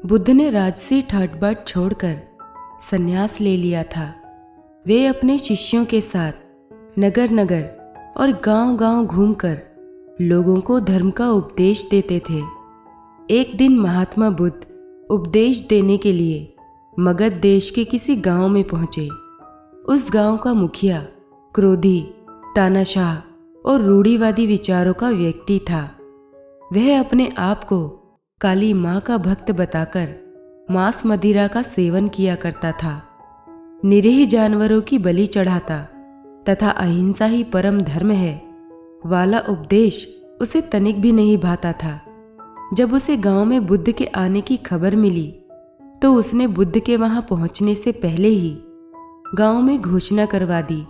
बुद्ध ने राजसी ठाट-बाट छोड़कर संन्यास ले लिया था। वे अपने शिष्यों के साथ नगर नगर और गांव-गांव घूमकर लोगों को धर्म का उपदेश देते थे। एक दिन महात्मा बुद्ध उपदेश देने के लिए मगध देश के किसी गांव में पहुंचे। उस गांव का मुखिया क्रोधी, तानाशाह और रूढ़िवादी विचारों का व्यक्ति था। वह अपने आप को काली माँ का भक्त बताकर मांस मदिरा का सेवन किया करता था, निरीह जानवरों की बलि चढ़ाता तथा अहिंसा ही परम धर्म है वाला उपदेश उसे तनिक भी नहीं भाता था। जब उसे गांव में बुद्ध के आने की खबर मिली तो उसने बुद्ध के वहां पहुंचने से पहले ही गांव में घोषणा करवा दी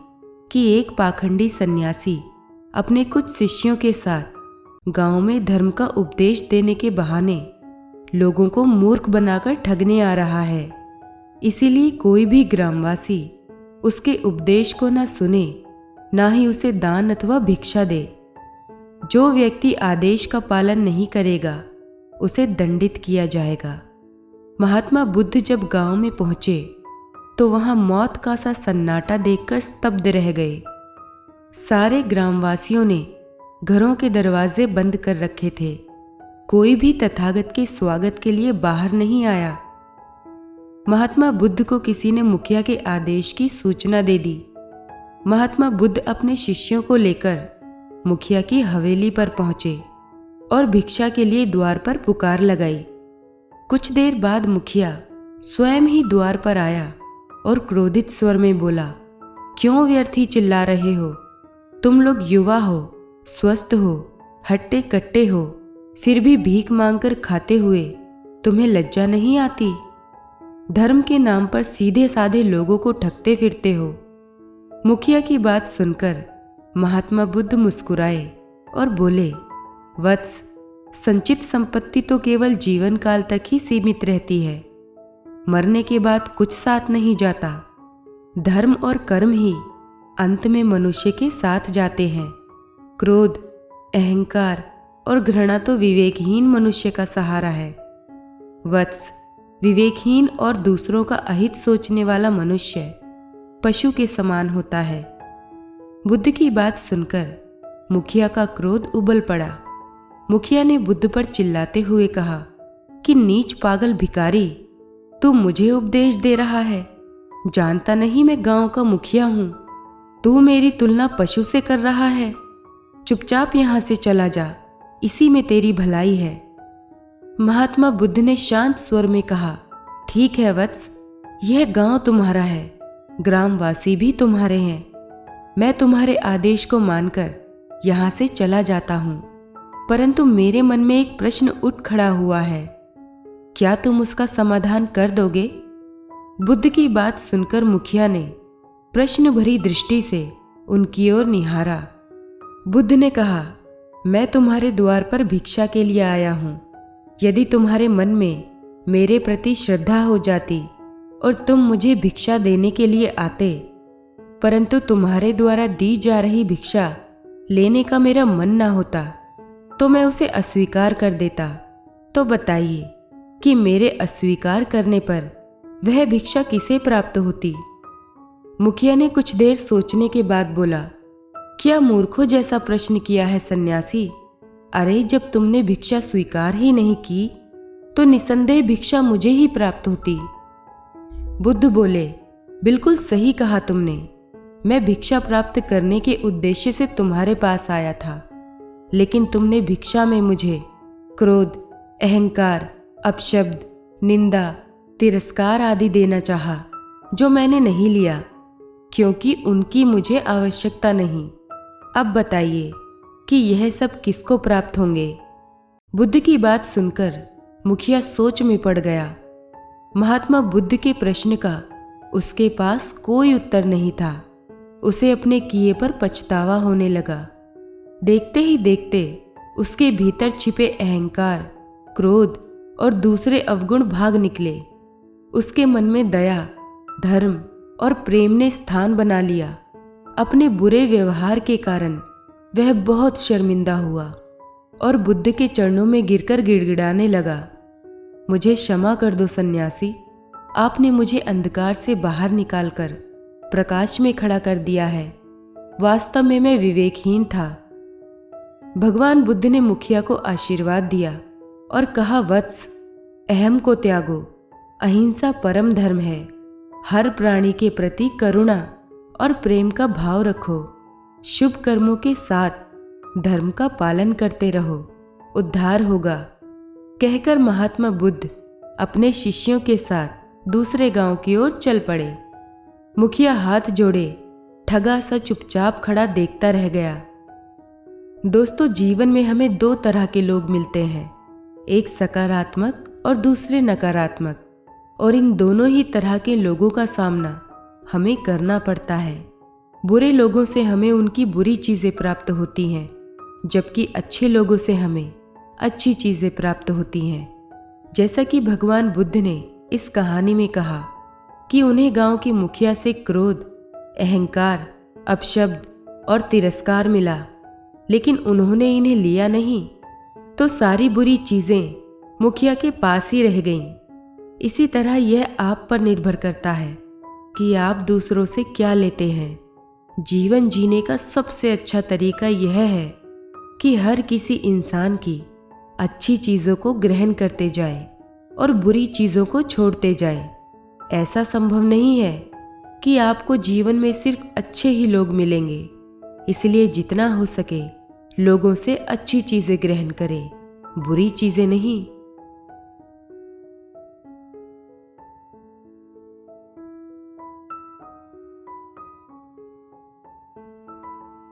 कि एक पाखंडी सन्यासी अपने कुछ शिष्यों के साथ गांव में धर्म का उपदेश देने के बहाने लोगों को मूर्ख बनाकर ठगने आ रहा है। इसीलिए कोई भी ग्रामवासी उसके उपदेश को न सुने, ना ही उसे दान अथवा भिक्षा दे। जो व्यक्ति आदेश का पालन नहीं करेगा उसे दंडित किया जाएगा। महात्मा बुद्ध जब गांव में पहुंचे तो वहां मौत का सा सन्नाटा देखकर स्तब्ध रह गए। सारे ग्रामवासियों ने घरों के दरवाजे बंद कर रखे थे। कोई भी तथागत के स्वागत के लिए बाहर नहीं आया। महात्मा बुद्ध को किसी ने मुखिया के आदेश की सूचना दे दी। महात्मा बुद्ध अपने शिष्यों को लेकर मुखिया की हवेली पर पहुंचे और भिक्षा के लिए द्वार पर पुकार लगाई। कुछ देर बाद मुखिया स्वयं ही द्वार पर आया और क्रोधित स्वर में बोला, क्यों व्यर्थ ही चिल्ला रहे हो? तुम लोग युवा हो, स्वस्थ हो, हट्टे कट्टे हो, फिर भी भीख मांगकर खाते हुए तुम्हें लज्जा नहीं आती? धर्म के नाम पर सीधे साधे लोगों को ठगते फिरते हो। मुखिया की बात सुनकर महात्मा बुद्ध मुस्कुराए और बोले, वत्स, संचित संपत्ति तो केवल जीवन काल तक ही सीमित रहती है। मरने के बाद कुछ साथ नहीं जाता। धर्म और कर्म ही अंत में मनुष्य के साथ जाते हैं। क्रोध, अहंकार और घृणा तो विवेकहीन मनुष्य का सहारा है। वत्स, विवेकहीन और दूसरों का अहित सोचने वाला मनुष्य पशु के समान होता है। बुद्ध की बात सुनकर मुखिया का क्रोध उबल पड़ा। मुखिया ने बुद्ध पर चिल्लाते हुए कहा कि नीच पागल भिखारी, तू मुझे उपदेश दे रहा है? जानता नहीं मैं गांव का मुखिया हूं? तू मेरी तुलना पशु से कर रहा है? चुपचाप यहां से चला जा, इसी में तेरी भलाई है। महात्मा बुद्ध ने शांत स्वर में कहा, ठीक है वत्स, यह गांव तुम्हारा है, ग्रामवासी भी तुम्हारे हैं। मैं तुम्हारे आदेश को मानकर यहां से चला जाता हूं, परंतु मेरे मन में एक प्रश्न उठ खड़ा हुआ है। क्या तुम उसका समाधान कर दोगे? बुद्ध की बात सुनकर मुखिया ने प्रश्न भरी दृष्टि से उनकी ओर निहारा। बुद्ध ने कहा, मैं तुम्हारे द्वार पर भिक्षा के लिए आया हूं। यदि तुम्हारे मन में मेरे प्रति श्रद्धा हो जाती और तुम मुझे भिक्षा देने के लिए आते, परंतु तुम्हारे द्वारा दी जा रही भिक्षा लेने का मेरा मन ना होता तो मैं उसे अस्वीकार कर देता। तो बताइए कि मेरे अस्वीकार करने पर वह भिक्षा किसे प्राप्त होती? मुखिया ने कुछ देर सोचने के बाद बोला, क्या मूर्खों जैसा प्रश्न किया है सन्यासी? अरे, जब तुमने भिक्षा स्वीकार ही नहीं की तो निसंदेह भिक्षा मुझे ही प्राप्त होती। बुद्ध बोले, बिल्कुल सही कहा तुमने। मैं भिक्षा प्राप्त करने के उद्देश्य से तुम्हारे पास आया था, लेकिन तुमने भिक्षा में मुझे क्रोध, अहंकार, अपशब्द, निंदा, तिरस्कार आदि देना चाहा, जो मैंने नहीं लिया, क्योंकि उनकी मुझे आवश्यकता नहीं। अब बताइए कि यह सब किसको प्राप्त होंगे? बुद्ध की बात सुनकर मुखिया सोच में पड़ गया। महात्मा बुद्ध के प्रश्न का उसके पास कोई उत्तर नहीं था। उसे अपने किए पर पछतावा होने लगा। देखते ही देखते उसके भीतर छिपे अहंकार, क्रोध और दूसरे अवगुण भाग निकले। उसके मन में दया, धर्म और प्रेम ने स्थान बना लिया। अपने बुरे व्यवहार के कारण वह बहुत शर्मिंदा हुआ और बुद्ध के चरणों में गिरकर गिड़गिड़ाने लगा। मुझे क्षमा कर दो सन्यासी, आपने मुझे अंधकार से बाहर निकालकर प्रकाश में खड़ा कर दिया है। वास्तव में मैं विवेकहीन था। भगवान बुद्ध ने मुखिया को आशीर्वाद दिया और कहा, वत्स, अहम को त्यागो, अहिंसा परम धर्म है। हर प्राणी के प्रति करुणा और प्रेम का भाव रखो। शुभ कर्मों के साथ धर्म का पालन करते रहो, उद्धार होगा। कहकर महात्मा बुद्ध अपने शिष्यों के साथ दूसरे गांव की ओर चल पड़े। मुखिया हाथ जोड़े ठगा सा चुपचाप खड़ा देखता रह गया। दोस्तों, जीवन में हमें दो तरह के लोग मिलते हैं, एक सकारात्मक और दूसरे नकारात्मक, और इन दोनों ही तरह के लोगों का सामना हमें करना पड़ता है। बुरे लोगों से हमें उनकी बुरी चीज़ें प्राप्त होती हैं, जबकि अच्छे लोगों से हमें अच्छी चीज़ें प्राप्त होती हैं। जैसा कि भगवान बुद्ध ने इस कहानी में कहा कि उन्हें गांव की मुखिया से क्रोध, अहंकार, अपशब्द और तिरस्कार मिला, लेकिन उन्होंने इन्हें लिया नहीं, तो सारी बुरी चीज़ें मुखिया के पास ही रह गईं। इसी तरह यह आप पर निर्भर करता है कि आप दूसरों से क्या लेते हैं। जीवन जीने का सबसे अच्छा तरीका यह है कि हर किसी इंसान की अच्छी चीज़ों को ग्रहण करते जाएं और बुरी चीज़ों को छोड़ते जाएं। ऐसा संभव नहीं है कि आपको जीवन में सिर्फ अच्छे ही लोग मिलेंगे, इसलिए जितना हो सके लोगों से अच्छी चीज़ें ग्रहण करें, बुरी चीज़ें नहीं।